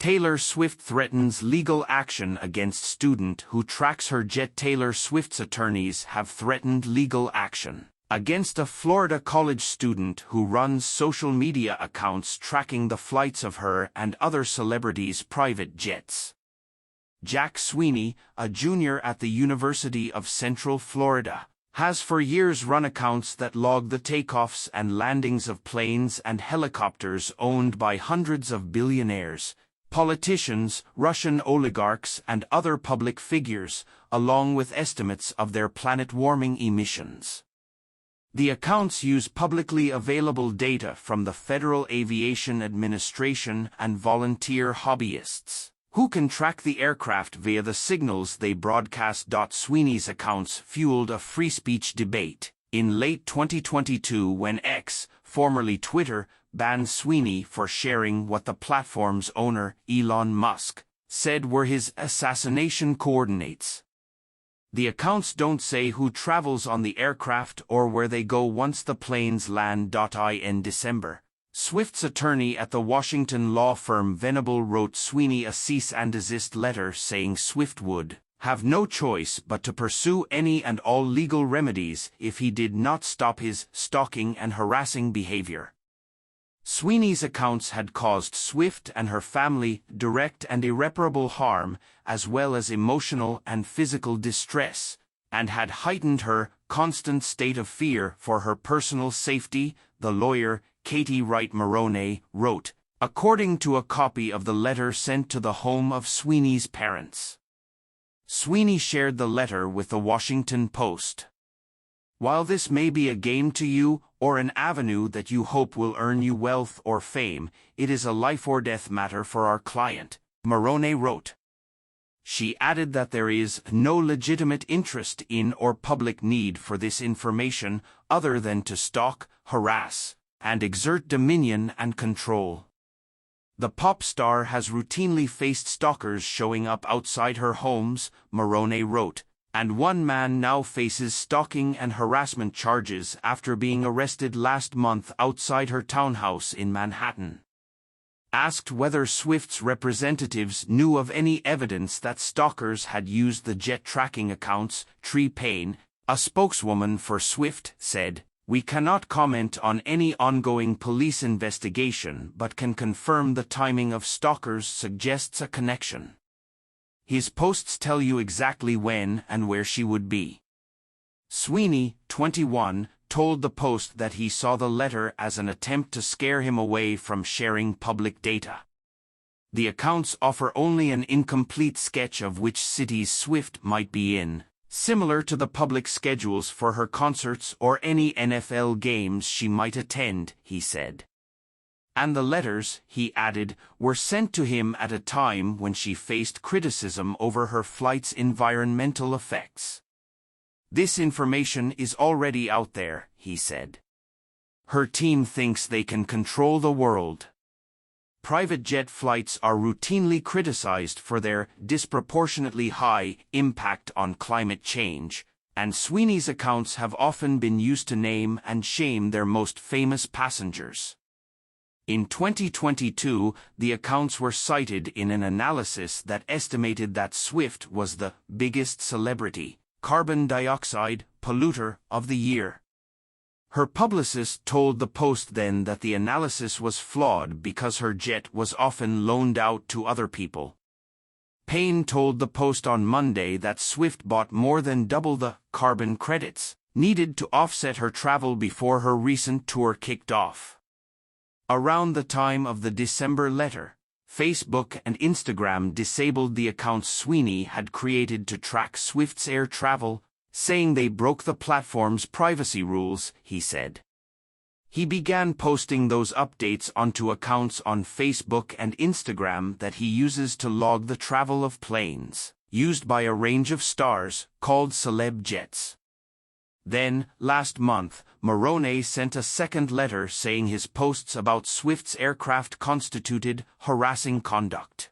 Taylor Swift threatens legal action against student who tracks her jet. Taylor Swift's attorneys have threatened legal action against a Florida college student who runs social media accounts tracking the flights of her and other celebrities' private jets. Jack Sweeney, a junior at the University of Central Florida, has for years run accounts that log the takeoffs and landings of planes and helicopters owned by hundreds of billionaires, politicians, Russian oligarchs, and other public figures, along with estimates of their planet-warming emissions. The accounts use publicly available data from the Federal Aviation Administration and volunteer hobbyists, who can track the aircraft via the signals they broadcast. Sweeney's accounts fueled a free speech debate in late 2022 when X, formerly Twitter, banned Sweeney for sharing what the platform's owner, Elon Musk, said were his assassination coordinates. The accounts don't say who travels on the aircraft or where they go once the planes land. In December, Swift's attorney at the Washington law firm Venable wrote Sweeney a cease and desist letter saying Swift would have no choice but to pursue any and all legal remedies if he did not stop his stalking and harassing behavior. Sweeney's accounts had caused Swift and her family direct and irreparable harm, as well as emotional and physical distress, and had heightened her constant state of fear for her personal safety, the lawyer, Katie Wright Maroney, wrote, according to a copy of the letter sent to the home of Sweeney's parents. Sweeney shared the letter with the Washington Post. While this may be a game to you, or an avenue that you hope will earn you wealth or fame, it is a life-or-death matter for our client, Maroney wrote. She added that there is no legitimate interest in or public need for this information other than to stalk, harass, and exert dominion and control. The pop star has routinely faced stalkers showing up outside her homes, Maroney wrote, and one man now faces stalking and harassment charges after being arrested last month outside her townhouse in Manhattan. Asked whether Swift's representatives knew of any evidence that stalkers had used the jet tracking accounts, Tree Payne, a spokeswoman for Swift, said, "We cannot comment on any ongoing police investigation but can confirm the timing of stalkers suggests a connection. His posts tell you exactly when and where she would be." Sweeney, 21, told the Post that he saw the letter as an attempt to scare him away from sharing public data. The accounts offer only an incomplete sketch of which cities Swift might be in, similar to the public schedules for her concerts or any NFL games she might attend, he said. And the letters, he added, were sent to him at a time when she faced criticism over her flight's environmental effects. This information is already out there, he said. Her team thinks they can control the world. Private jet flights are routinely criticized for their disproportionately high impact on climate change, and Sweeney's accounts have often been used to name and shame their most famous passengers. In 2022, the accounts were cited in an analysis that estimated that Swift was the biggest celebrity carbon dioxide polluter of the year. Her publicist told the Post then that the analysis was flawed because her jet was often loaned out to other people. Payne told the Post on Monday that Swift bought more than double the carbon credits needed to offset her travel before her recent tour kicked off. Around the time of the December letter, Facebook and Instagram disabled the accounts Sweeney had created to track Swift's air travel, saying they broke the platform's privacy rules, he said. He began posting those updates onto accounts on Facebook and Instagram that he uses to log the travel of planes, used by a range of stars, called celeb jets. Then, last month, Maroney sent a second letter saying his posts about Swift's aircraft constituted harassing conduct.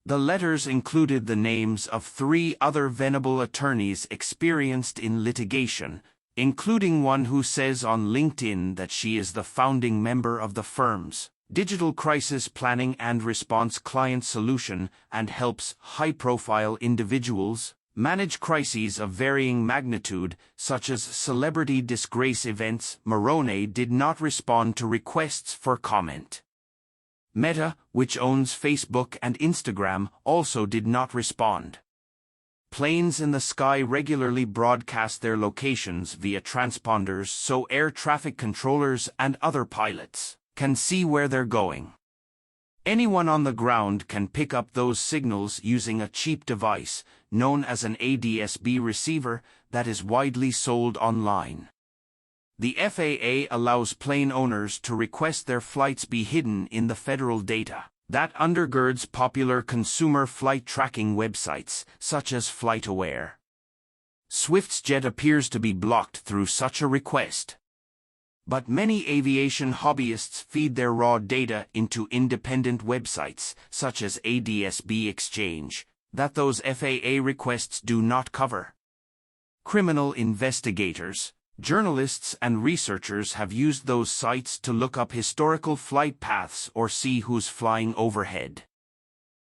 The letters included the names of 3 other Venable attorneys experienced in litigation, including one who says on LinkedIn that she is the founding member of the firm's digital crisis planning and response client solution, and helps high-profile individuals manage crises of varying magnitude, such as celebrity disgrace events. Moroni did not respond to requests for comment. Meta, which owns Facebook and Instagram, also did not respond. Planes in the sky regularly broadcast their locations via transponders so air traffic controllers and other pilots can see where they're going. Anyone on the ground can pick up those signals using a cheap device, known as an ADS-B receiver, that is widely sold online. The FAA allows plane owners to request their flights be hidden in the federal data. That undergirds popular consumer flight tracking websites, such as FlightAware. Swift's jet appears to be blocked through such a request. But many aviation hobbyists feed their raw data into independent websites, such as ADS-B Exchange, that those FAA requests do not cover. Criminal investigators, journalists and researchers have used those sites to look up historical flight paths or see who's flying overhead.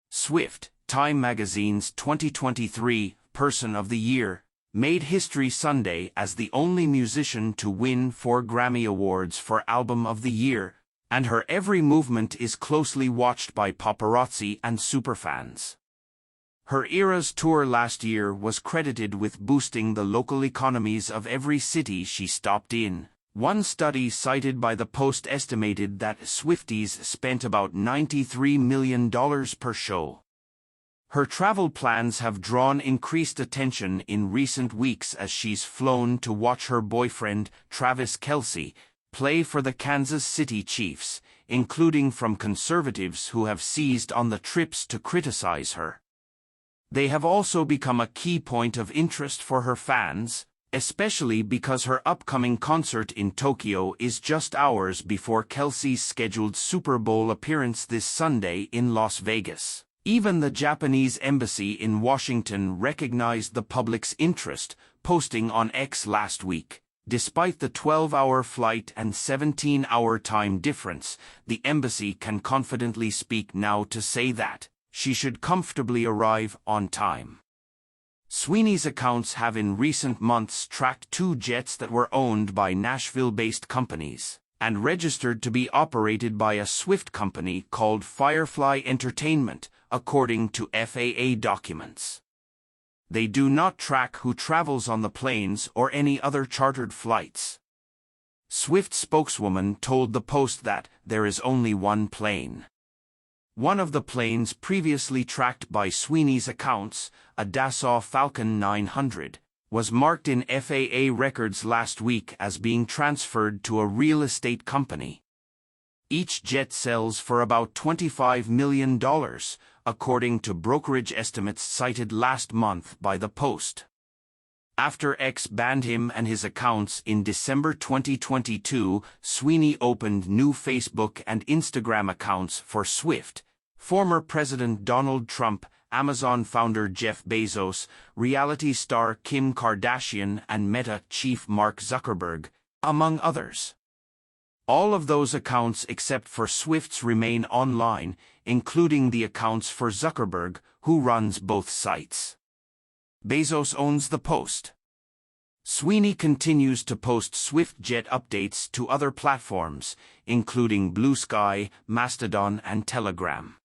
Swift, Time Magazine's 2023 Person of the Year, made history Sunday as the only musician to win 4 Grammy Awards for Album of the Year, and her every movement is closely watched by paparazzi and superfans. Her Eras tour last year was credited with boosting the local economies of every city she stopped in. One study cited by the Post estimated that Swifties spent about $93 million per show. Her travel plans have drawn increased attention in recent weeks as she's flown to watch her boyfriend, Travis Kelce, play for the Kansas City Chiefs, including from conservatives who have seized on the trips to criticize her. They have also become a key point of interest for her fans, especially because her upcoming concert in Tokyo is just hours before Kelce's scheduled Super Bowl appearance this Sunday in Las Vegas. Even the Japanese embassy in Washington recognized the public's interest, posting on X last week. Despite the 12-hour flight and 17-hour time difference, the embassy can confidently speak now to say that she should comfortably arrive on time. Sweeney's accounts have in recent months tracked 2 jets that were owned by Nashville-based companies and registered to be operated by a Swift company called Firefly Entertainment, according to FAA documents. They do not track who travels on the planes or any other chartered flights. Swift spokeswoman told the Post that there is only one plane. One of the planes previously tracked by Sweeney's accounts, a Dassault Falcon 900, was marked in FAA records last week as being transferred to a real estate company. Each jet sells for about $25 million, according to brokerage estimates cited last month by the Post. After X banned him and his accounts in December 2022, Sweeney opened new Facebook and Instagram accounts for Swift, former President Donald Trump, Amazon founder Jeff Bezos, reality star Kim Kardashian, and Meta chief Mark Zuckerberg, among others. All of those accounts except for Swift's remain online, including the accounts for Zuckerberg, who runs both sites. Bezos owns the Post. Sweeney continues to post SwiftJet updates to other platforms, including Blue Sky, Mastodon, and Telegram.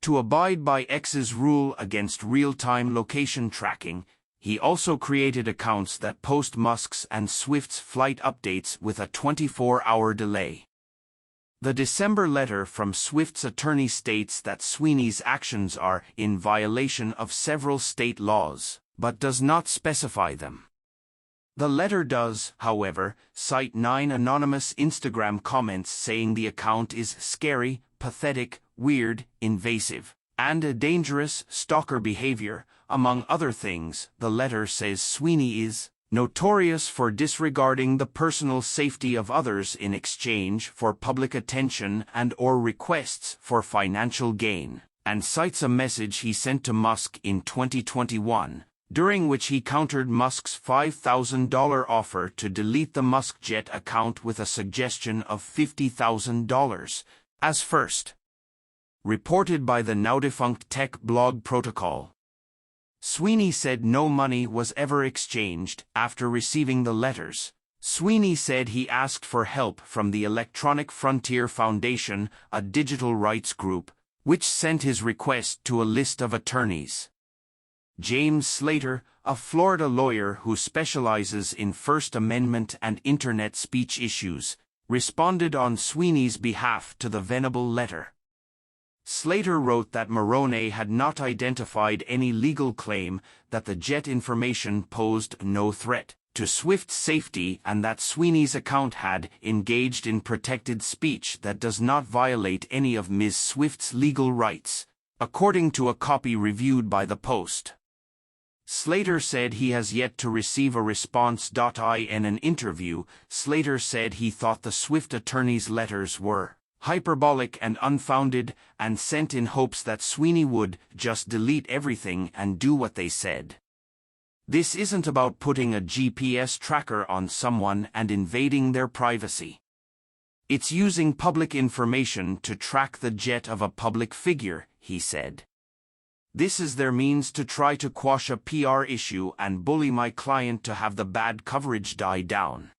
To abide by X's rule against real-time location tracking, he also created accounts that post Musk's and Swift's flight updates with a 24-hour delay. The December letter from Swift's attorney states that Sweeney's actions are in violation of several state laws, but does not specify them. The letter does, however, cite 9 anonymous Instagram comments saying the account is scary, pathetic, weird, invasive, and a dangerous stalker behavior. Among other things, the letter says Sweeney is notorious for disregarding the personal safety of others in exchange for public attention and/or requests for financial gain, and cites a message he sent to Musk in 2021, during which he countered Musk's $5,000 offer to delete the MuskJet account with a suggestion of $50,000, As first reported by the now-defunct tech blog Protocol, Sweeney said no money was ever exchanged after receiving the letters. Sweeney said he asked for help from the Electronic Frontier Foundation, a digital rights group, which sent his request to a list of attorneys. James Slater, a Florida lawyer who specializes in First Amendment and Internet speech issues, responded on Sweeney's behalf to the Venable letter. Slater wrote that Moroni had not identified any legal claim, that the jet information posed no threat to Swift's safety, and that Sweeney's account had engaged in protected speech that does not violate any of Ms. Swift's legal rights, according to a copy reviewed by the Post. Slater said he has yet to receive a response. In an interview, Slater said he thought the Swift attorney's letters were hyperbolic and unfounded, and sent in hopes that Sweeney would just delete everything and do what they said. This isn't about putting a GPS tracker on someone and invading their privacy. It's using public information to track the jet of a public figure, he said. This is their means to try to quash a PR issue and bully my client to have the bad coverage die down.